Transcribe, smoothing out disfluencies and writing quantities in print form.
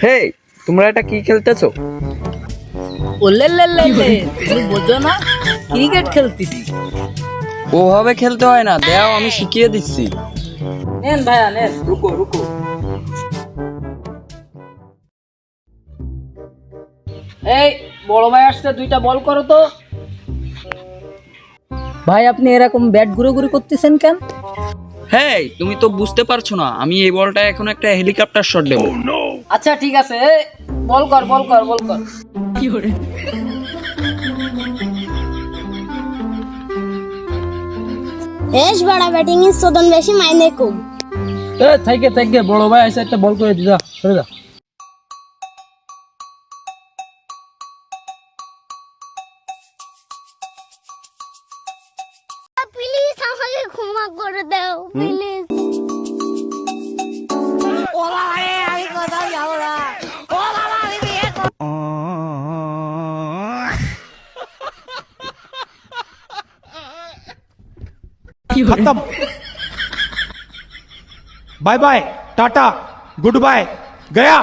হে, তোমরা এটা কি খেলতেছো? ওলে লে লে লে, তুমি বোঝো না? ক্রিকেট খেলতেছি। ওভাবে খেলতে হয় না, দাও আমি শিখিয়ে দিচ্ছি। নেন ভাইয়া নেন। রুকো রুকো। এই বড় ভাই আসছে, 2টা বল করো তো। ভাই আপনি এরকম ব্যাট ঘুরে করতেছেন কেন? হ্যাঁ, তুমি তো বুঝতে পারছো না, আমি এই বলটা এখন একটা হেলিকপ্টার শট দেবো। আচ্ছা ঠিক আছে, বল কর বল কর বল কর। হেস বড় ব্যাটিং এর সদন বেশি মাইনে কম। থাকে বড় ভাই এসে একটা বল করে দিদা, সরে যা। প্লিজ আমাকে ক্ষমা করে দাও প্লিজ। ও বাবা রে, আমি কোথাও যাবো না। ও বাবা, আমি বিয়ে করব। खत्म। Bye bye, tata, goodbye, गया।